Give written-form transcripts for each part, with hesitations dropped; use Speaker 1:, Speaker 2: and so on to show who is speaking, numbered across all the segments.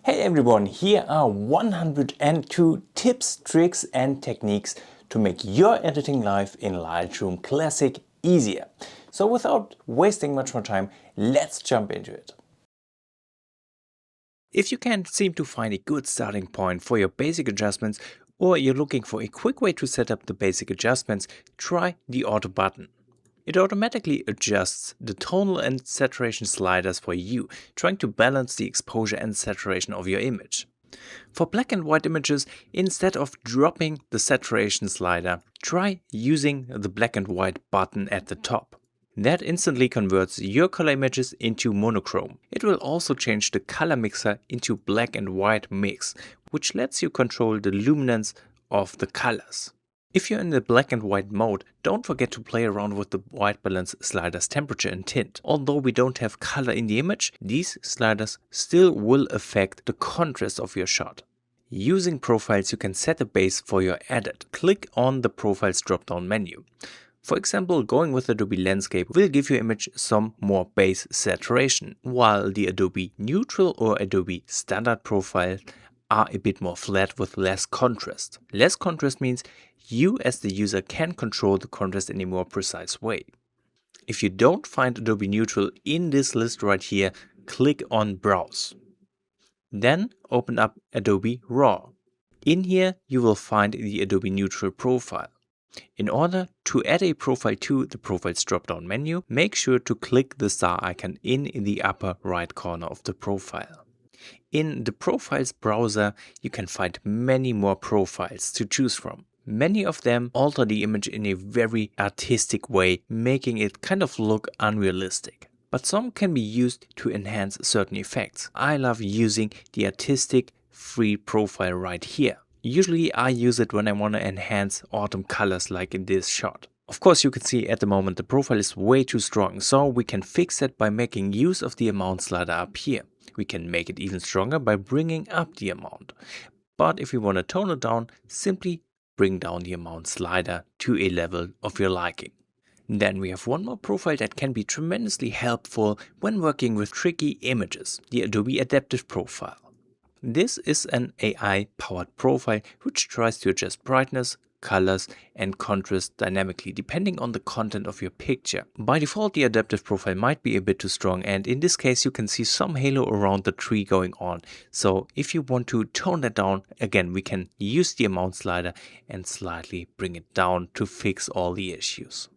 Speaker 1: Hey everyone, here are 102 tips, tricks and techniques to make your editing life in Lightroom Classic easier. So without wasting much more time, let's jump into it. If you can't seem to find a good starting point for your basic adjustments, or you're looking for a quick way to set up the basic adjustments, try the Auto button. It automatically adjusts the tonal and saturation sliders for you, trying to balance the exposure and saturation of your image. For black and white images, instead of dropping the saturation slider, try using the black and white button at the top. That instantly converts your color images into monochrome. It will also change the color mixer into black and white mix, which lets you control the luminance of the colors. If you're in the black and white mode, don't forget to play around with the white balance sliders temperature and tint. Although we don't have color in the image, these sliders still will affect the contrast of your shot. Using profiles, you can set a base for your edit. Click on the profiles drop-down menu. For example, going with Adobe Landscape will give your image some more base saturation, while the Adobe Neutral or Adobe Standard profile are a bit more flat with less contrast. Less contrast means you as the user can control the contrast in a more precise way. If you don't find Adobe Neutral in this list right here, click on Browse. Then open up Adobe RAW. In here you will find the Adobe Neutral profile. In order to add a profile to the Profiles drop-down menu, make sure to click the star icon in the upper right corner of the profile. In the Profiles browser, you can find many more profiles to choose from. Many of them alter the image in a very artistic way, making it kind of look unrealistic. But some can be used to enhance certain effects. I love using the artistic free profile right here. Usually I use it when I want to enhance autumn colors like in this shot. Of course, you can see at the moment the profile is way too strong, so we can fix that by making use of the amount slider up here. We can make it even stronger by bringing up the amount. But if you want to tone it down, simply bring down the amount slider to a level of your liking. Then we have one more profile that can be tremendously helpful when working with tricky images, the Adobe Adaptive Profile. This is an AI-powered profile which tries to adjust brightness, colors and contrast dynamically depending on the content of your picture. By default, the adaptive profile might be a bit too strong, and in this case you can see some halo around the tree going on. So if you want to tone that down, again we can use the amount slider and slightly bring it down to fix all the issues.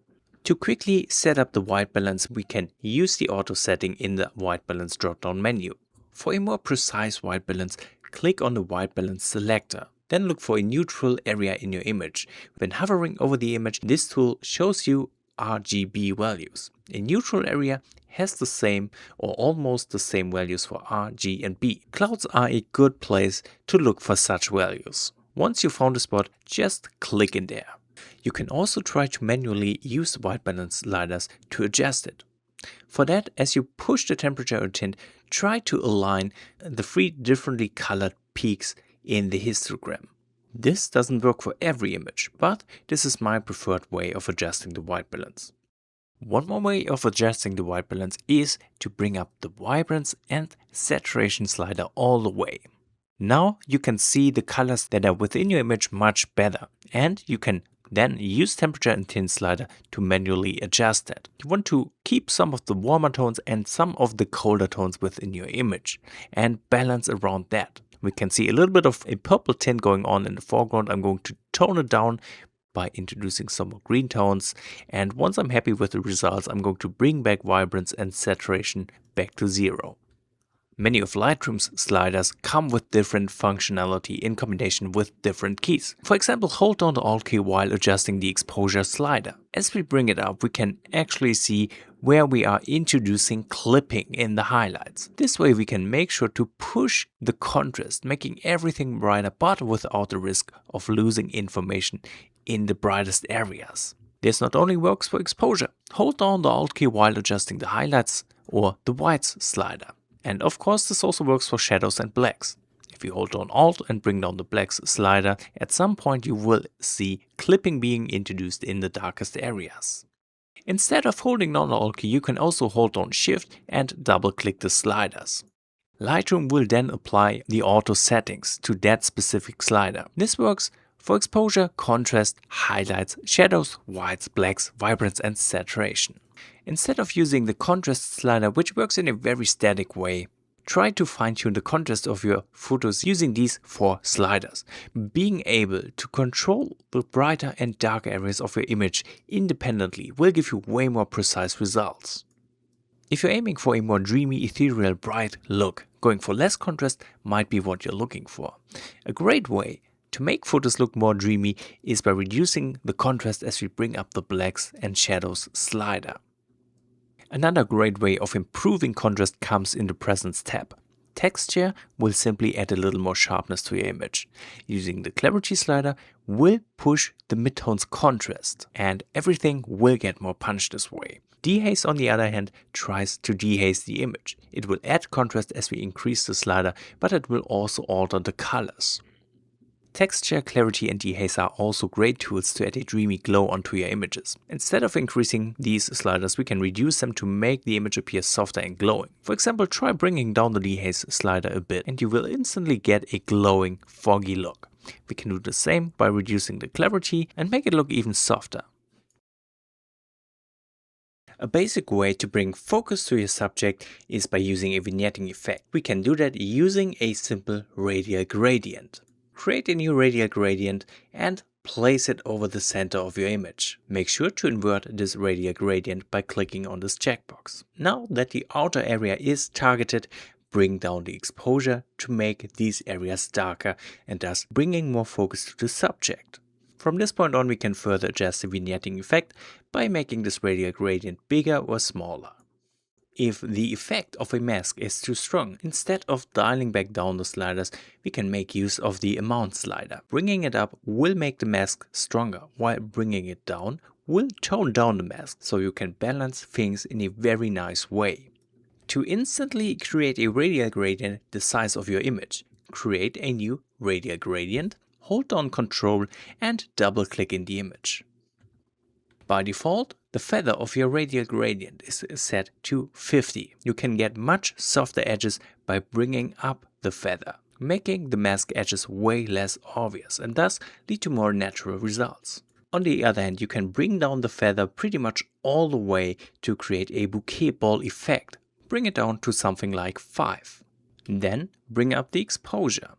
Speaker 1: To quickly set up the white balance, we can use the auto setting in the white balance drop-down menu. For a more precise white balance, click on the white balance selector. Then look for a neutral area in your image. When hovering over the image, this tool shows you RGB values. A neutral area has the same or almost the same values for R, G and B. Clouds are a good place to look for such values. Once you found a spot, just click in there. You can also try to manually use the white balance sliders to adjust it. For that, as you push the temperature or tint, try to align the 3 differently colored peaks in the histogram. This doesn't work for every image, but this is my preferred way of adjusting the white balance. One more way of adjusting the white balance is to bring up the vibrance and saturation slider all the way. Now you can see the colors that are within your image much better, and you can then use temperature and tint slider to manually adjust that. You want to keep some of the warmer tones and some of the colder tones within your image and balance around that. We can see a little bit of a purple tint going on in the foreground. I'm going to tone it down by introducing some more green tones, and once I'm happy with the results, I'm going to bring back vibrance and saturation back to 0. Many of Lightroom's sliders come with different functionality in combination with different keys. For example, hold down the Alt key while adjusting the exposure slider. As we bring it up, we can actually see where we are introducing clipping in the highlights. This way we can make sure to push the contrast, making everything brighter but without the risk of losing information in the brightest areas. This not only works for exposure. Hold down the Alt key while adjusting the highlights or the whites slider. And of course this also works for shadows and blacks. If you hold down Alt and bring down the blacks slider, at some point you will see clipping being introduced in the darkest areas. Instead of holding down the Alt key, you can also hold down Shift and double click the sliders. Lightroom will then apply the auto settings to that specific slider. This works for exposure, contrast, highlights, shadows, whites, blacks, vibrance and saturation. Instead of using the contrast slider, which works in a very static way, try to fine-tune the contrast of your photos using these 4 sliders. Being able to control the brighter and darker areas of your image independently will give you way more precise results. If you're aiming for a more dreamy, ethereal, bright look, going for less contrast might be what you're looking for. A great way to make photos look more dreamy is by reducing the contrast as we bring up the blacks and shadows slider. Another great way of improving contrast comes in the Presence tab. Texture will simply add a little more sharpness to your image. Using the Clarity slider will push the midtones contrast and everything will get more punch this way. Dehaze on the other hand tries to dehaze the image. It will add contrast as we increase the slider, but it will also alter the colors. Texture, Clarity and Dehaze are also great tools to add a dreamy glow onto your images. Instead of increasing these sliders, we can reduce them to make the image appear softer and glowing. For example, try bringing down the Dehaze slider a bit and you will instantly get a glowing, foggy look. We can do the same by reducing the Clarity and make it look even softer. A basic way to bring focus to your subject is by using a vignetting effect. We can do that using a simple radial gradient. Create a new radial gradient and place it over the center of your image. Make sure to invert this radial gradient by clicking on this checkbox. Now that the outer area is targeted, bring down the exposure to make these areas darker and thus bringing more focus to the subject. From this point on, we can further adjust the vignetting effect by making this radial gradient bigger or smaller. If the effect of a mask is too strong, instead of dialing back down the sliders, we can make use of the amount slider. Bringing it up will make the mask stronger, while bringing it down will tone down the mask, so you can balance things in a very nice way. To instantly create a radial gradient the size of your image, create a new radial gradient, hold down Ctrl and double click in the image. By default, the feather of your radial gradient is set to 50. You can get much softer edges by bringing up the feather, making the mask edges way less obvious and thus lead to more natural results. On the other hand, you can bring down the feather pretty much all the way to create a bouquet ball effect. Bring it down to something like 5. Then bring up the exposure.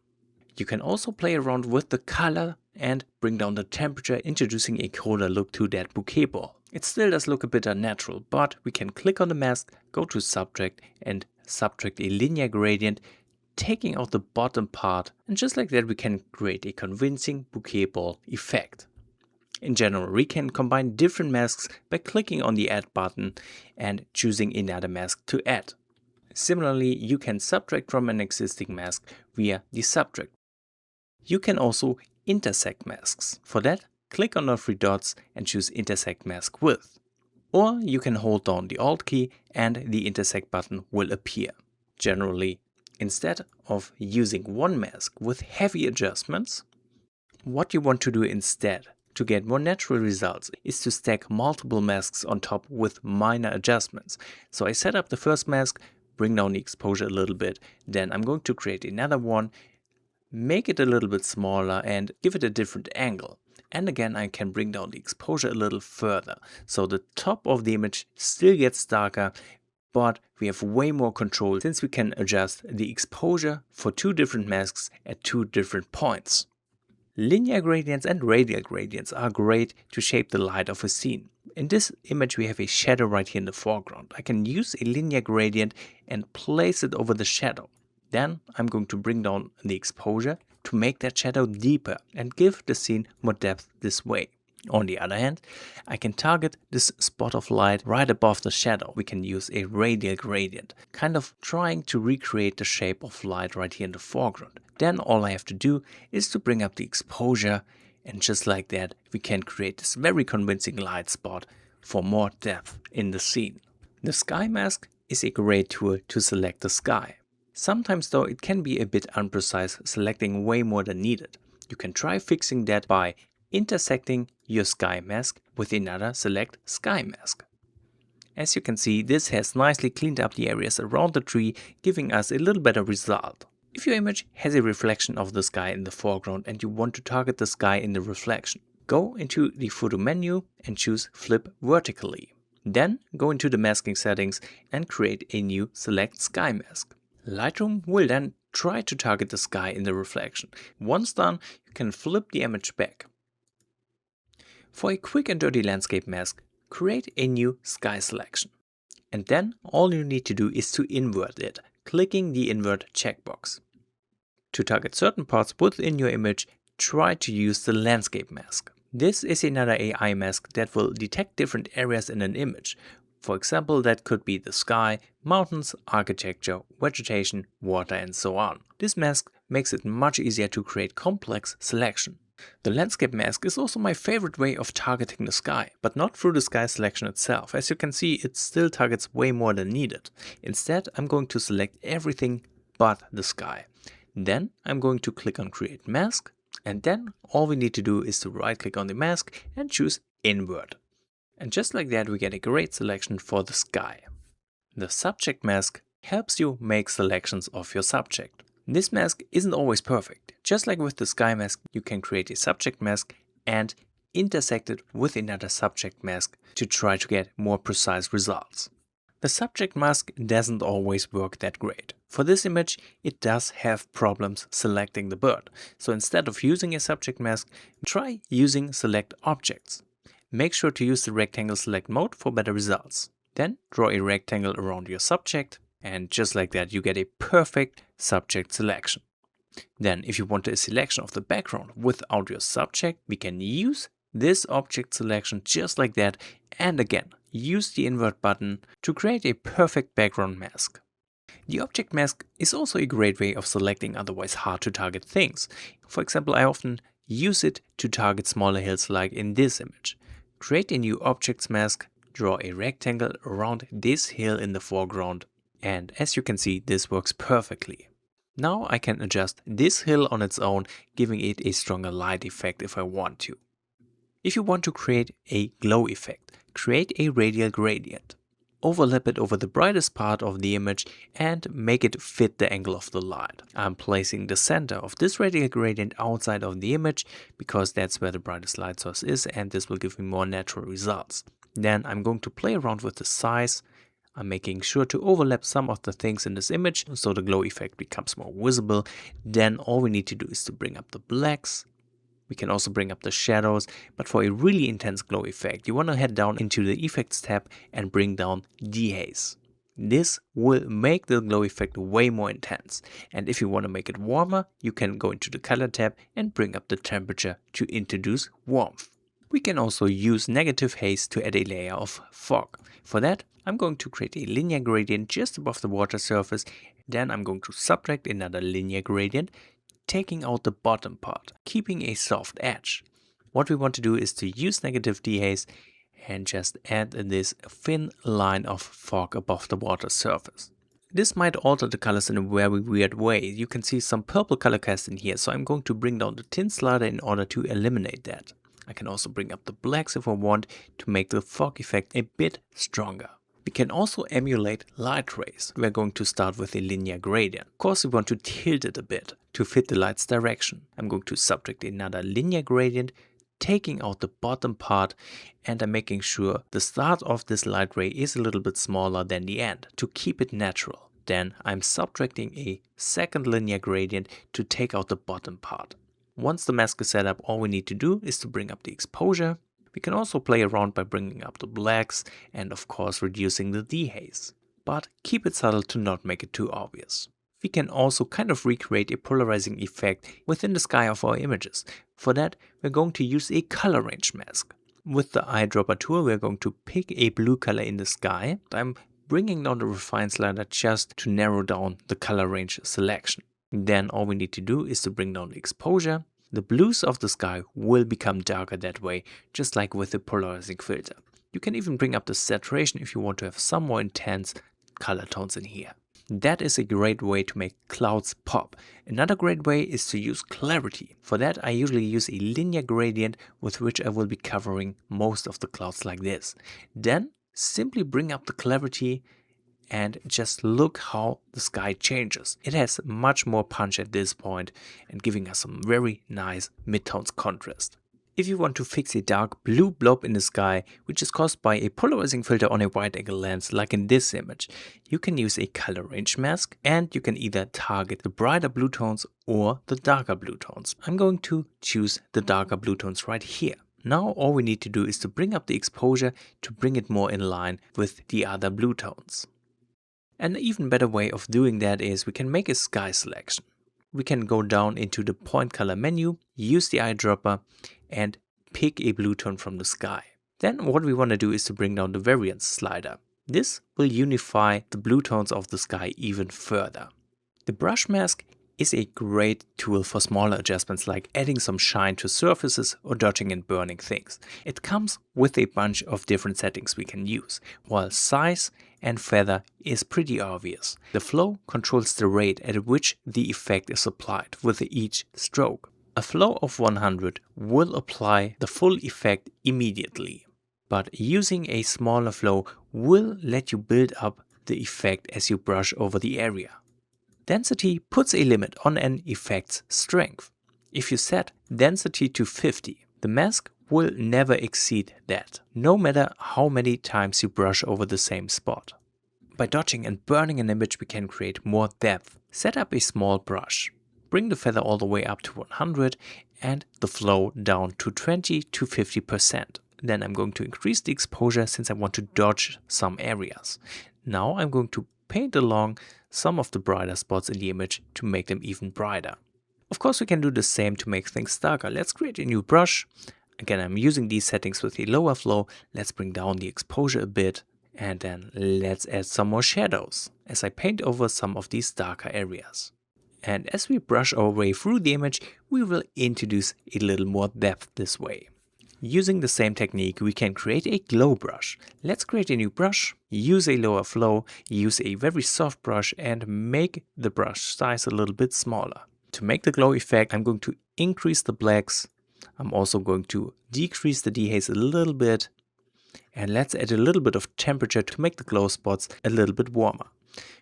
Speaker 1: You can also play around with the color and bring down the temperature, introducing a colder look to that bouquet ball. It still does look a bit unnatural, but we can click on the mask, go to Subtract and subtract a linear gradient, taking out the bottom part, and just like that we can create a convincing bouquet ball effect. In general, we can combine different masks by clicking on the Add button and choosing another mask to add. Similarly, you can subtract from an existing mask via the Subtract. You can also intersect masks. For that, click on the 3 dots and choose Intersect Mask Width. Or you can hold down the Alt key and the Intersect button will appear. Generally, instead of using one mask with heavy adjustments, what you want to do instead to get more natural results is to stack multiple masks on top with minor adjustments. So I set up the first mask, bring down the exposure a little bit, then I'm going to create another one, make it a little bit smaller and give it a different angle. And again, I can bring down the exposure a little further. So the top of the image still gets darker, but we have way more control since we can adjust the exposure for 2 different masks at 2 different points. Linear gradients and radial gradients are great to shape the light of a scene. In this image we have a shadow right here in the foreground. I can use a linear gradient and place it over the shadow. Then I'm going to bring down the exposure to make that shadow deeper and give the scene more depth this way. On the other hand, I can target this spot of light right above the shadow. We can use a radial gradient, kind of trying to recreate the shape of light right here in the foreground. Then all I have to do is to bring up the exposure, and just like that we can create this very convincing light spot for more depth in the scene. The sky mask is a great tool to select the sky. Sometimes though it can be a bit imprecise, selecting way more than needed. You can try fixing that by intersecting your sky mask with another select sky mask. As you can see, this has nicely cleaned up the areas around the tree, giving us a little better result. If your image has a reflection of the sky in the foreground and you want to target the sky in the reflection, go into the photo menu and choose Flip Vertically. Then go into the masking settings and create a new Select Sky mask. Lightroom will then try to target the sky in the reflection. Once done, you can flip the image back. For a quick and dirty landscape mask, create a new sky selection. And then all you need to do is to invert it, clicking the invert checkbox. To target certain parts within your image, try to use the landscape mask. This is another AI mask that will detect different areas in an image. For example, that could be the sky, mountains, architecture, vegetation, water, and so on. This mask makes it much easier to create complex selection. The landscape mask is also my favorite way of targeting the sky, but not through the sky selection itself. As you can see, it still targets way more than needed. Instead, I'm going to select everything but the sky. Then I'm going to click on Create Mask, and then all we need to do is to right click on the mask and choose Invert. And just like that, we get a great selection for the sky. The subject mask helps you make selections of your subject. This mask isn't always perfect. Just like with the sky mask, you can create a subject mask and intersect it with another subject mask to try to get more precise results. The subject mask doesn't always work that great. For this image, it does have problems selecting the bird. So instead of using a subject mask, try using Select Objects. Make sure to use the rectangle select mode for better results. Then draw a rectangle around your subject, and just like that you get a perfect subject selection. Then if you want a selection of the background without your subject, we can use this object selection just like that, and again use the invert button to create a perfect background mask. The object mask is also a great way of selecting otherwise hard to target things. For example, I often use it to target smaller hills like in this image. Create a new objects mask, draw a rectangle around this hill in the foreground, and as you can see, this works perfectly. Now I can adjust this hill on its own, giving it a stronger light effect if I want to. If you want to create a glow effect, create a radial gradient. Overlap it over the brightest part of the image and make it fit the angle of the light. I'm placing the center of this radial gradient outside of the image because that's where the brightest light source is, and this will give me more natural results. Then I'm going to play around with the size. I'm making sure to overlap some of the things in this image so the glow effect becomes more visible. Then all we need to do is to bring up the blacks. We can also bring up the shadows, but for a really intense glow effect, you want to head down into the Effects tab and bring down Dehaze. This will make the glow effect way more intense. And if you want to make it warmer, you can go into the Color tab and bring up the temperature to introduce warmth. We can also use negative haze to add a layer of fog. For that, I'm going to create a linear gradient just above the water surface. Then I'm going to subtract another linear gradient, taking out the bottom part, keeping a soft edge. What we want to do is to use negative dehaze and just add this thin line of fog above the water surface. This might alter the colors in a very weird way. You can see some purple color cast in here, so I'm going to bring down the tint slider in order to eliminate that. I can also bring up the blacks if I want to make the fog effect a bit stronger. We can also emulate light rays. We're going to start with a linear gradient. Of course, we want to tilt it a bit to fit the light's direction. I'm going to subtract another linear gradient, taking out the bottom part, and I'm making sure the start of this light ray is a little bit smaller than the end to keep it natural. Then I'm subtracting a second linear gradient to take out the bottom part. Once the mask is set up, all we need to do is to bring up the exposure. We can also play around by bringing up the blacks and of course reducing the dehaze, but keep it subtle to not make it too obvious. We can also kind of recreate a polarizing effect within the sky of our images. For that, we're going to use a color range mask. With the eyedropper tool, we're going to pick a blue color in the sky. I'm bringing down the refine slider just to narrow down the color range selection. Then all we need to do is to bring down the exposure. The blues of the sky will become darker that way, just like with the polarizing filter. You can even bring up the saturation if you want to have some more intense color tones in here. That is a great way to make clouds pop. Another great way is to use clarity. For that, I usually use a linear gradient with which I will be covering most of the clouds like this. Then simply bring up the clarity and just look how the sky changes. It has much more punch at this point and giving us some very nice midtones contrast. If you want to fix a dark blue blob in the sky, which is caused by a polarizing filter on a wide angle lens like in this image, you can use a color range mask and you can either target the brighter blue tones or the darker blue tones. I'm going to choose the darker blue tones right here. Now all we need to do is to bring up the exposure to bring it more in line with the other blue tones. An even better way of doing that is we can make a sky selection. We can go down into the point color menu, use the eyedropper and pick a blue tone from the sky. Then what we want to do is to bring down the variance slider. This will unify the blue tones of the sky even further. The brush mask is a great tool for smaller adjustments like adding some shine to surfaces or dodging and burning things. It comes with a bunch of different settings we can use, while size and feather is pretty obvious. The flow controls the rate at which the effect is applied with each stroke. A flow of 100 will apply the full effect immediately, but using a smaller flow will let you build up the effect as you brush over the area. Density puts a limit on an effect's strength. If you set density to 50, the mask will never exceed that, no matter how many times you brush over the same spot. By dodging and burning an image, we can create more depth. Set up a small brush. Bring the feather all the way up to 100 and the flow down to 20 to 50%. Then I'm going to increase the exposure since I want to dodge some areas. Now I'm going to paint along some of the brighter spots in the image to make them even brighter. Of course, we can do the same to make things darker. Let's create a new brush. Again, I'm using these settings with a lower flow. Let's bring down the exposure a bit and then let's add some more shadows as I paint over some of these darker areas. And as we brush our way through the image, we will introduce a little more depth this way. Using the same technique, we can create a glow brush. Let's create a new brush, use a lower flow, use a very soft brush and make the brush size a little bit smaller. To make the glow effect, I'm going to increase the blacks. I'm also going to decrease the dehaze a little bit. And let's add a little bit of temperature to make the glow spots a little bit warmer.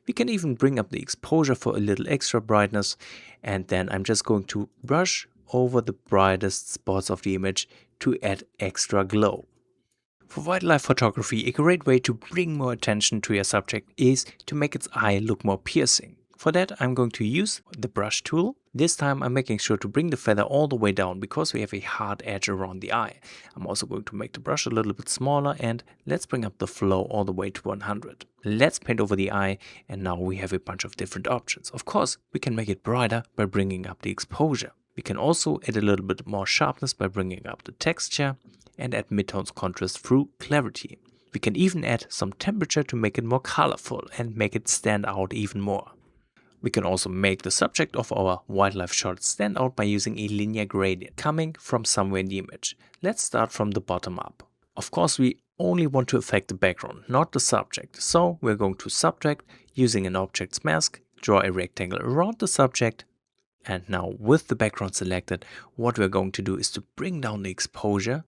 Speaker 1: We can even bring up the exposure for a little extra brightness. And then I'm just going to brush over the brightest spots of the image to add extra glow. For wildlife photography, a great way to bring more attention to your subject is to make its eye look more piercing. For that, I'm going to use the brush tool. This time I'm making sure to bring the feather all the way down because we have a hard edge around the eye. I'm also going to make the brush a little bit smaller and let's bring up the flow all the way to 100. Let's paint over the eye and now we have a bunch of different options. Of course, we can make it brighter by bringing up the exposure. We can also add a little bit more sharpness by bringing up the texture and add midtones contrast through clarity. We can even add some temperature to make it more colorful and make it stand out even more. We can also make the subject of our wildlife shot stand out by using a linear gradient coming from somewhere in the image. Let's start from the bottom up. Of course, we only want to affect the background, not the subject. So we're going to subtract using an object's mask, draw a rectangle around the subject. And now with the background selected, what we're going to do is to bring down the exposure.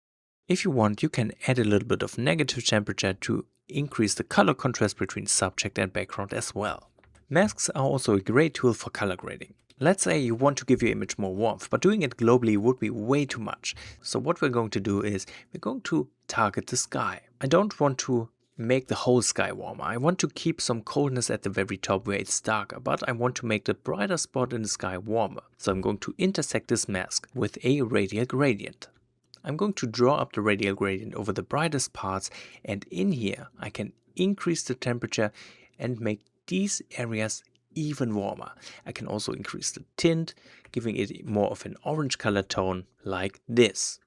Speaker 1: If you want, you can add a little bit of negative temperature to increase the color contrast between subject and background as well. Masks are also a great tool for color grading. Let's say you want to give your image more warmth, but doing it globally would be way too much. So what we're going to do is we're going to target the sky. I don't want to make the whole sky warmer. I want to keep some coldness at the very top where it's darker, but I want to make the brighter spot in the sky warmer. So I'm going to intersect this mask with a radial gradient. I'm going to draw up the radial gradient over the brightest parts, and in here I can increase the temperature and make these areas even warmer. I can also increase the tint, giving it more of an orange color tone like this.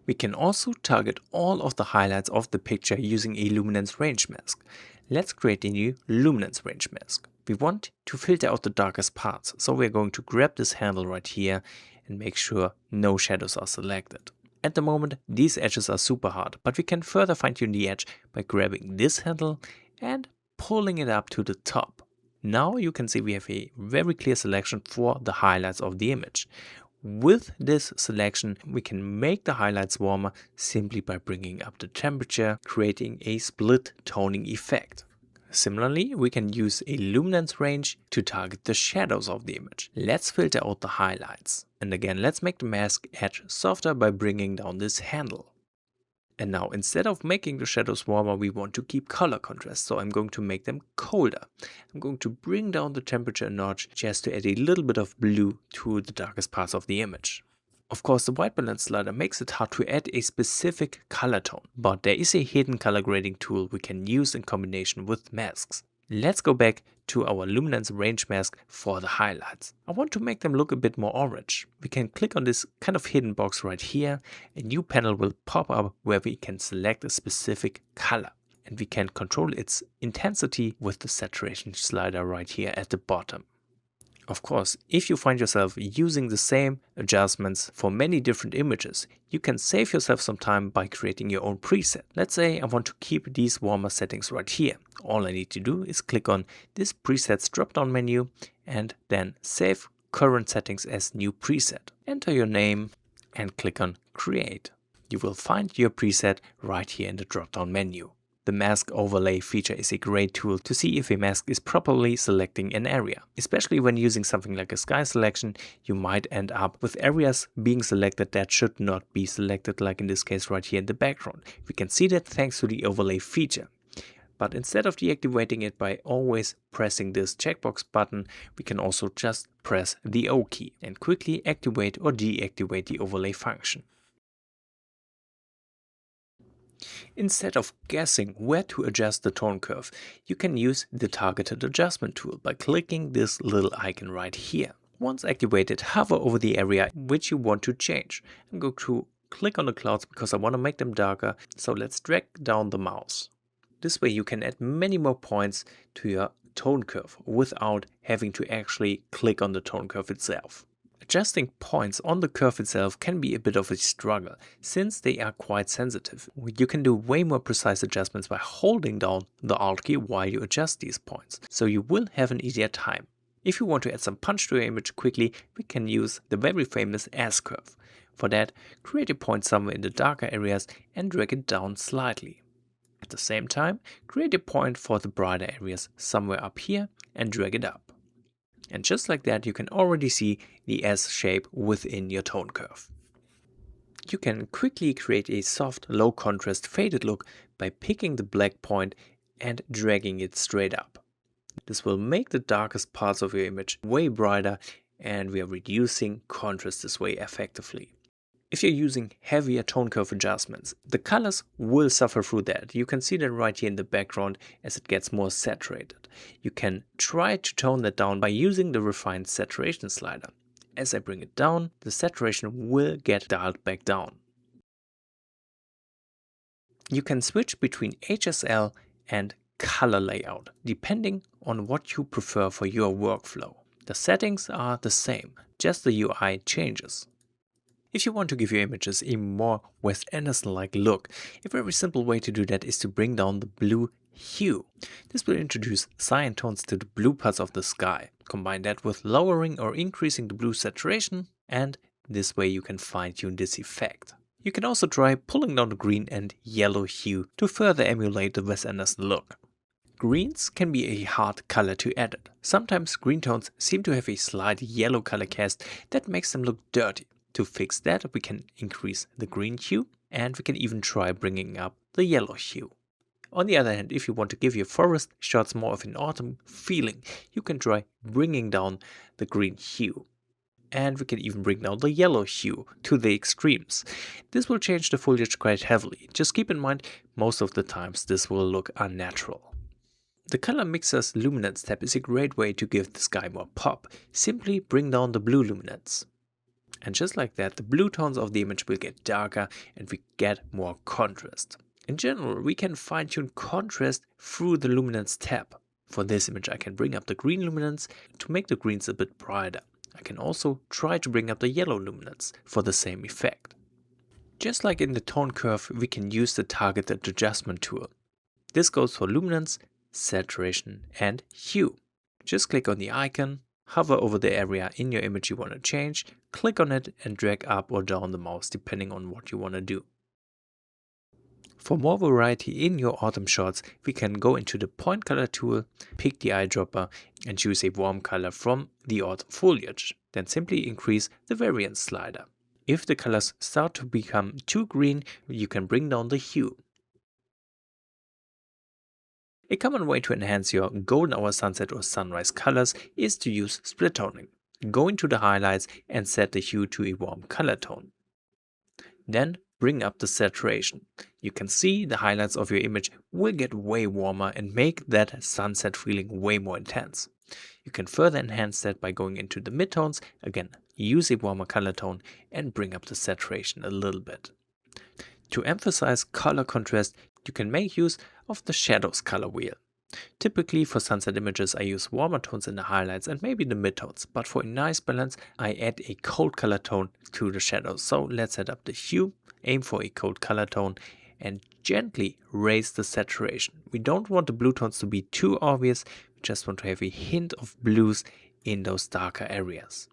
Speaker 1: We can also target all of the highlights of the picture using a luminance range mask. Let's create a new luminance range mask. We want to filter out the darkest parts, so we're going to grab this handle right here and make sure no shadows are selected. At the moment, these edges are super hard, but we can further fine-tune the edge by grabbing this handle and pulling it up to the top. Now you can see we have a very clear selection for the highlights of the image. With this selection, we can make the highlights warmer simply by bringing up the temperature, creating a split toning effect. Similarly, we can use a luminance range to target the shadows of the image. Let's filter out the highlights. And again, let's make the mask edge softer by bringing down this handle. And now, instead of making the shadows warmer, we want to keep color contrast, so I'm going to make them colder. I'm going to bring down the temperature a notch just to add a little bit of blue to the darkest parts of the image. Of course, the white balance slider makes it hard to add a specific color tone, but there is a hidden color grading tool we can use in combination with masks. Let's go back to our luminance range mask for the highlights. I want to make them look a bit more orange. We can click on this kind of hidden box right here. A new panel will pop up where we can select a specific color. And we can control its intensity with the saturation slider right here at the bottom. Of course, if you find yourself using the same adjustments for many different images, you can save yourself some time by creating your own preset. Let's say I want to keep these warmer settings right here. All I need to do is click on this presets drop-down menu and then save current settings as new preset. Enter your name and click on create. You will find your preset right here in the drop-down menu. The mask overlay feature is a great tool to see if a mask is properly selecting an area. Especially when using something like a sky selection, you might end up with areas being selected that should not be selected, like in this case right here in the background. We can see that thanks to the overlay feature. But instead of deactivating it by always pressing this checkbox button, we can also just press the O key and quickly activate or deactivate the overlay function. Instead of guessing where to adjust the tone curve, you can use the targeted adjustment tool by clicking this little icon right here. Once activated, hover over the area which you want to change and go to click on the clouds because I want to make them darker, so let's drag down the mouse. This way you can add many more points to your tone curve without having to actually click on the tone curve itself. Adjusting points on the curve itself can be a bit of a struggle, since they are quite sensitive. You can do way more precise adjustments by holding down the Alt key while you adjust these points, so you will have an easier time. If you want to add some punch to your image quickly, we can use the very famous S-curve. For that, create a point somewhere in the darker areas and drag it down slightly. At the same time, create a point for the brighter areas somewhere up here and drag it up. And just like that, you can already see the S shape within your tone curve. You can quickly create a soft, low contrast faded look by picking the black point and dragging it straight up. This will make the darkest parts of your image way brighter, and we are reducing contrast this way effectively. If you're using heavier tone curve adjustments, the colors will suffer through that. You can see that right here in the background as it gets more saturated. You can try to tone that down by using the refined saturation slider. As I bring it down, the saturation will get dialed back down. You can switch between HSL and color layout, depending on what you prefer for your workflow. The settings are the same, just the UI changes. If you want to give your images a more Wes Anderson-like look, a very simple way to do that is to bring down the blue hue. This will introduce cyan tones to the blue parts of the sky. Combine that with lowering or increasing the blue saturation, and this way you can fine-tune this effect. You can also try pulling down the green and yellow hue to further emulate the Wes Anderson look. Greens can be a hard color to edit. Sometimes green tones seem to have a slight yellow color cast that makes them look dirty. To fix that, we can increase the green hue, and we can even try bringing up the yellow hue. On the other hand, if you want to give your forest shots more of an autumn feeling, you can try bringing down the green hue. And we can even bring down the yellow hue to the extremes. This will change the foliage quite heavily. Just keep in mind, most of the times this will look unnatural. The Color Mixer's Luminance tab is a great way to give the sky more pop. Simply bring down the blue luminance. And just like that, the blue tones of the image will get darker and we get more contrast. In general, we can fine-tune contrast through the Luminance tab. For this image, I can bring up the green luminance to make the greens a bit brighter. I can also try to bring up the yellow luminance for the same effect. Just like in the tone curve, we can use the targeted adjustment tool. This goes for luminance, saturation and hue. Just click on the icon, hover over the area in your image you want to change, click on it and drag up or down the mouse depending on what you want to do. For more variety in your autumn shots, we can go into the point color tool, pick the eyedropper and choose a warm color from the autumn foliage. Then simply increase the variance slider. If the colors start to become too green, you can bring down the hue. A common way to enhance your golden hour sunset or sunrise colors is to use split toning. Go into the highlights and set the hue to a warm color tone. Then bring up the saturation. You can see the highlights of your image will get way warmer and make that sunset feeling way more intense. You can further enhance that by going into the midtones, again use a warmer color tone and bring up the saturation a little bit. To emphasize color contrast, you can make use of the shadows color wheel. Typically for sunset images I use warmer tones in the highlights and maybe the midtones, but for a nice balance I add a cold color tone to the shadows. So let's set up the hue, aim for a cold color tone and gently raise the saturation. We don't want the blue tones to be too obvious, we just want to have a hint of blues in those darker areas.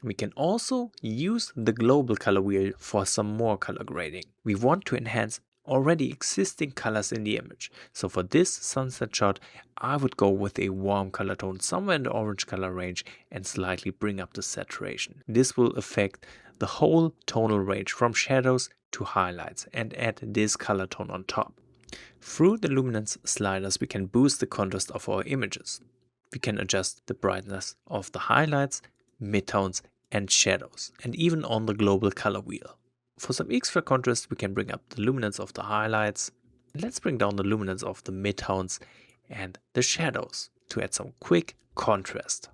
Speaker 1: We can also use the global color wheel for some more color grading. We want to enhance already existing colors in the image. So for this sunset shot, I would go with a warm color tone somewhere in the orange color range and slightly bring up the saturation. This will affect the whole tonal range from shadows to highlights and add this color tone on top. Through the luminance sliders, we can boost the contrast of our images. We can adjust the brightness of the highlights, midtones and shadows, and even on the global color wheel. For some extra contrast, we can bring up the luminance of the highlights. Let's bring down the luminance of the midtones and the shadows to add some quick contrast.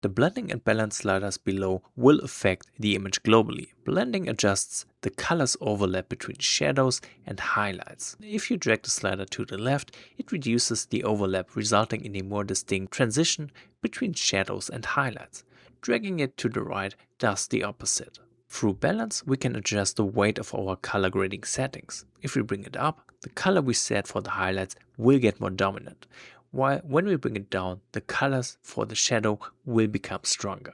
Speaker 1: The blending and balance sliders below will affect the image globally. Blending adjusts the colors overlap between shadows and highlights. If you drag the slider to the left, it reduces the overlap, resulting in a more distinct transition between shadows and highlights. Dragging it to the right does the opposite. Through balance, we can adjust the weight of our color grading settings. If we bring it up, the color we set for the highlights will get more dominant, while when we bring it down, the colors for the shadow will become stronger.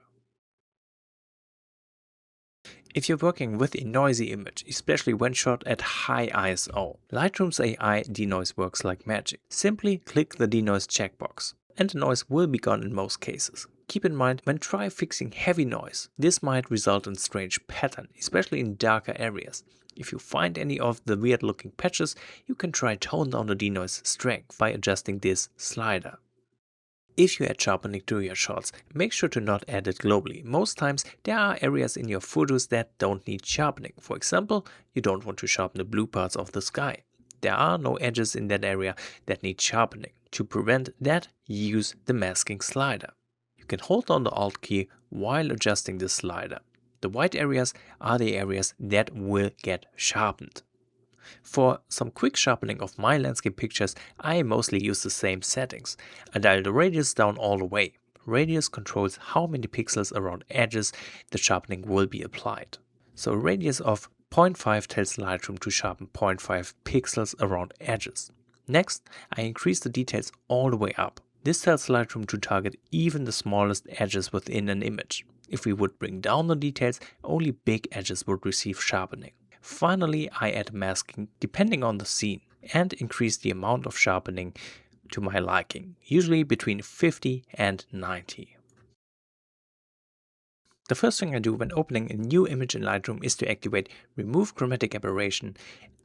Speaker 1: If you're working with a noisy image, especially when shot at high ISO, Lightroom's AI denoise works like magic. Simply click the denoise checkbox, and the noise will be gone in most cases. Keep in mind, when try fixing heavy noise, this might result in strange pattern, especially in darker areas. If you find any of the weird looking patches, you can try tone down the denoise strength by adjusting this slider. If you add sharpening to your shots, make sure to not add it globally. Most times there are areas in your photos that don't need sharpening. For example, you don't want to sharpen the blue parts of the sky. There are no edges in that area that need sharpening. To prevent that, use the masking slider. You can hold down the Alt key while adjusting the slider. The white areas are the areas that will get sharpened. For some quick sharpening of my landscape pictures, I mostly use the same settings. I dial the radius down all the way. Radius controls how many pixels around edges the sharpening will be applied. So a radius of 0.5 tells Lightroom to sharpen 0.5 pixels around edges. Next, I increase the details all the way up. This tells Lightroom to target even the smallest edges within an image. If we would bring down the details, only big edges would receive sharpening. Finally, I add masking depending on the scene and increase the amount of sharpening to my liking, usually between 50 and 90. The first thing I do when opening a new image in Lightroom is to activate Remove Chromatic Aberration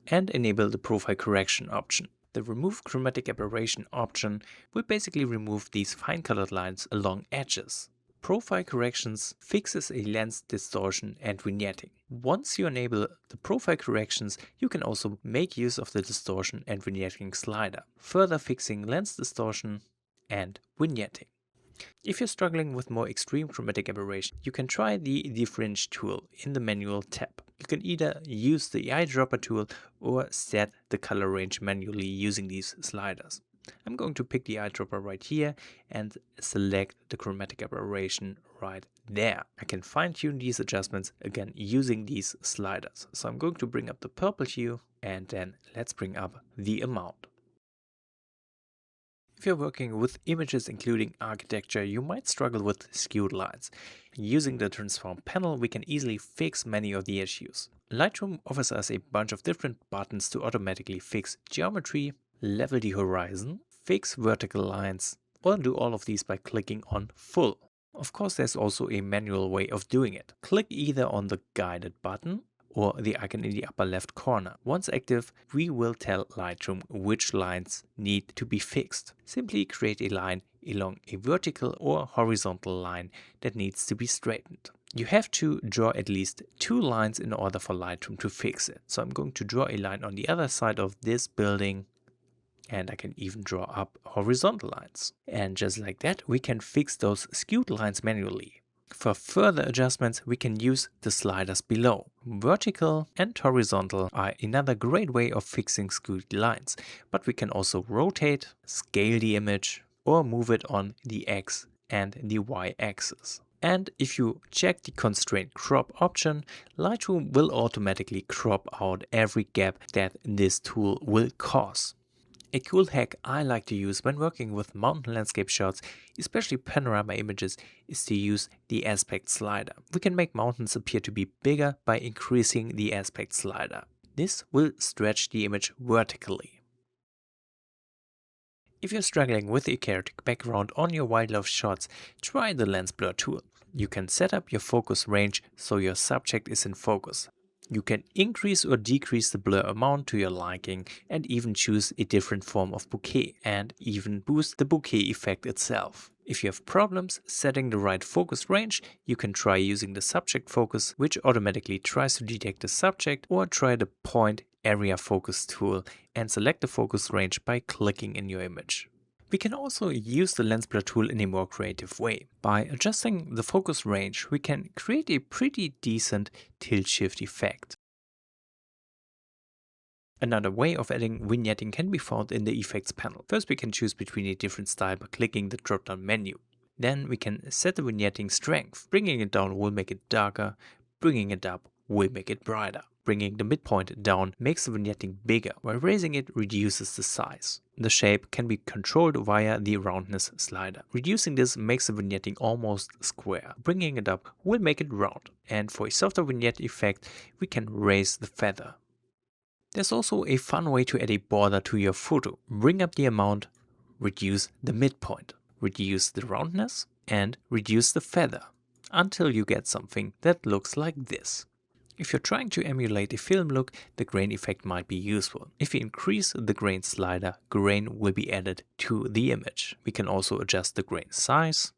Speaker 1: and enable the Profile Correction option. The Remove Chromatic Aberration option will basically remove these fine colored lines along edges. Profile Corrections fixes a lens distortion and vignetting. Once you enable the profile corrections, you can also make use of the distortion and vignetting slider, further fixing lens distortion and vignetting. If you're struggling with more extreme chromatic aberration, you can try the Defringe tool in the manual tab. You can either use the eyedropper tool or set the color range manually using these sliders. I'm going to pick the eyedropper right here and select the chromatic aberration right there. I can fine-tune these adjustments again using these sliders. So I'm going to bring up the purple hue and then let's bring up the amount. If you're working with images including architecture, you might struggle with skewed lines. Using the transform panel, we can easily fix many of the issues. Lightroom offers us a bunch of different buttons to automatically fix geometry, level the horizon, fix vertical lines, or do all of these by clicking on Full. Of course, there's also a manual way of doing it. Click either on the guided button or the icon in the upper left corner. Once active, we will tell Lightroom which lines need to be fixed. Simply create a line along a vertical or horizontal line that needs to be straightened. You have to draw at least 2 lines in order for Lightroom to fix it. So I'm going to draw a line on the other side of this building, and I can even draw up horizontal lines. And just like that, we can fix those skewed lines manually. For further adjustments, we can use the sliders below. Vertical and horizontal are another great way of fixing skewed lines, but we can also rotate, scale the image, or move it on the X and the Y axis. And if you check the constraint crop option, Lightroom will automatically crop out every gap that this tool will cause. A cool hack I like to use when working with mountain landscape shots, especially panorama images, is to use the aspect slider. We can make mountains appear to be bigger by increasing the aspect slider. This will stretch the image vertically. If you're struggling with a chaotic background on your wildlife shots, try the lens blur tool. You can set up your focus range so your subject is in focus. You can increase or decrease the blur amount to your liking and even choose a different form of bokeh and even boost the bokeh effect itself. If you have problems setting the right focus range, you can try using the subject focus, which automatically tries to detect the subject, or try the point area focus tool and select the focus range by clicking in your image. We can also use the lens blur tool in a more creative way. By adjusting the focus range, we can create a pretty decent tilt shift effect. Another way of adding vignetting can be found in the effects panel. First, we can choose between a different style by clicking the drop down menu. Then we can set the vignetting strength. Bringing it down will make it darker, bringing it up will make it brighter. Bringing the midpoint down makes the vignetting bigger, while raising it reduces the size. The shape can be controlled via the roundness slider. Reducing this makes the vignetting almost square. Bringing it up will make it round. And for a softer vignette effect, we can raise the feather. There's also a fun way to add a border to your photo. Bring up the amount, reduce the midpoint, reduce the roundness, and reduce the feather until you get something that looks like this. If you're trying to emulate a film look, the grain effect might be useful. If you increase the grain slider, grain will be added to the image. We can also adjust the grain size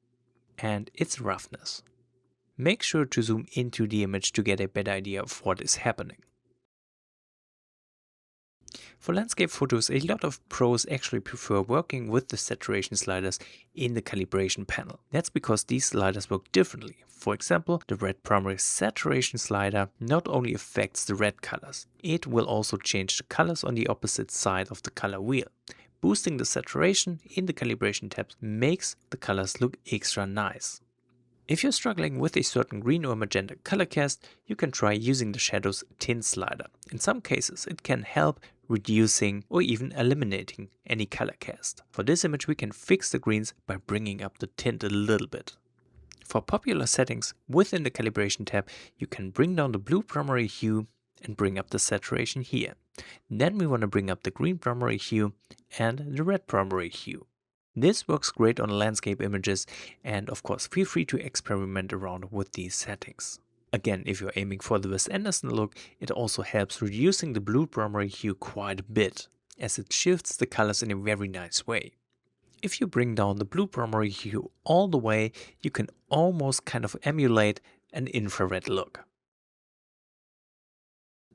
Speaker 1: and its roughness. Make sure to zoom into the image to get a better idea of what is happening. For landscape photos, a lot of pros actually prefer working with the saturation sliders in the calibration panel. That's because these sliders work differently. For example, the red primary saturation slider not only affects the red colors, it will also change the colors on the opposite side of the color wheel. Boosting the saturation in the calibration tabs makes the colors look extra nice. If you're struggling with a certain green or magenta color cast, you can try using the shadows tint slider. In some cases, it can help reducing or even eliminating any color cast. For this image, we can fix the greens by bringing up the tint a little bit. For popular settings within the calibration tab, you can bring down the blue primary hue and bring up the saturation here. Then we want to bring up the green primary hue and the red primary hue. This works great on landscape images, and of course feel free to experiment around with these settings. Again, if you're aiming for the Wes Anderson look, it also helps reducing the blue primary hue quite a bit, as it shifts the colors in a very nice way. If you bring down the blue primary hue all the way, you can almost kind of emulate an infrared look.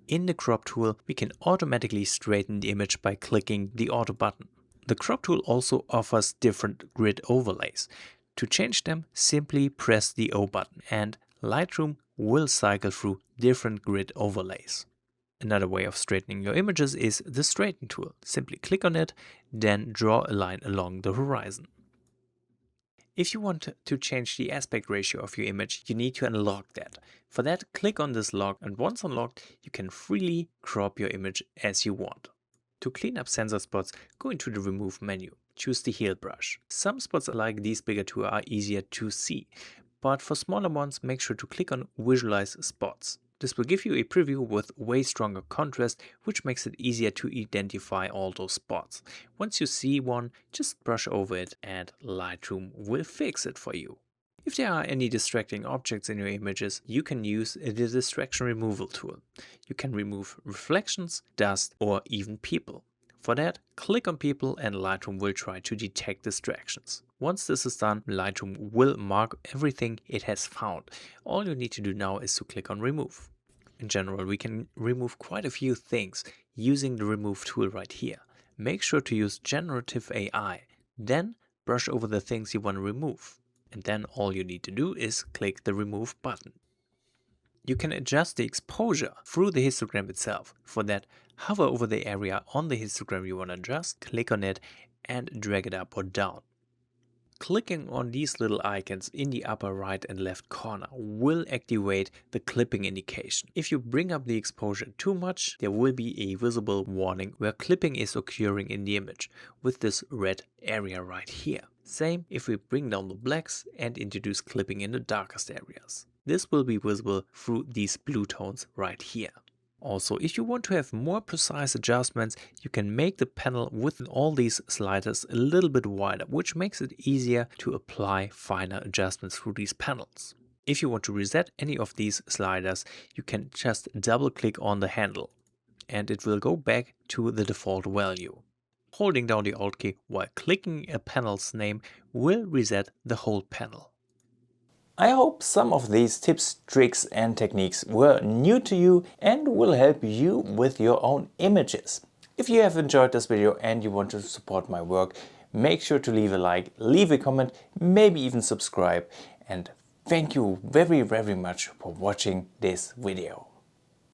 Speaker 1: In the crop tool, we can automatically straighten the image by clicking the auto button. The crop tool also offers different grid overlays. To change them, simply press the O button and Lightroom will cycle through different grid overlays. Another way of straightening your images is the straighten tool. Simply click on it, then draw a line along the horizon. If you want to change the aspect ratio of your image, you need to unlock that. For that, click on this lock, and once unlocked, you can freely crop your image as you want. To clean up sensor spots, go into the Remove menu. choose the heel brush. Some spots like these bigger two are easier to see, but for smaller ones make sure to click on Visualize Spots. This will give you a preview with way stronger contrast, which makes it easier to identify all those spots. Once you see one, just brush over it and Lightroom will fix it for you. If there are any distracting objects in your images, you can use the distraction removal tool. You can remove reflections, dust, or even people. For that, click on people and Lightroom will try to detect distractions. Once this is done, Lightroom will mark everything it has found. All you need to do now is to click on remove. In general, we can remove quite a few things using the remove tool right here. Make sure to use generative AI. Then brush over the things you want to remove. And then all you need to do is click the remove button. You can adjust the exposure through the histogram itself. For that, hover over the area on the histogram you want to adjust, click on it and drag it up or down. Clicking on these little icons in the upper right and left corner will activate the clipping indication. If you bring up the exposure too much, there will be a visible warning where clipping is occurring in the image with this red area right here. Same if we bring down the blacks and introduce clipping in the darkest areas. This will be visible through these blue tones right here. Also, if you want to have more precise adjustments, you can make the panel with all these sliders a little bit wider, which makes it easier to apply finer adjustments through these panels. If you want to reset any of these sliders, you can just double click on the handle and it will go back to the default value. Holding down the Alt key while clicking a panel's name will reset the whole panel. I hope some of these tips, tricks and techniques were new to you and will help you with your own images. If you have enjoyed this video and you want to support my work, make sure to leave a like, leave a comment, maybe even subscribe, and thank you very much for watching this video.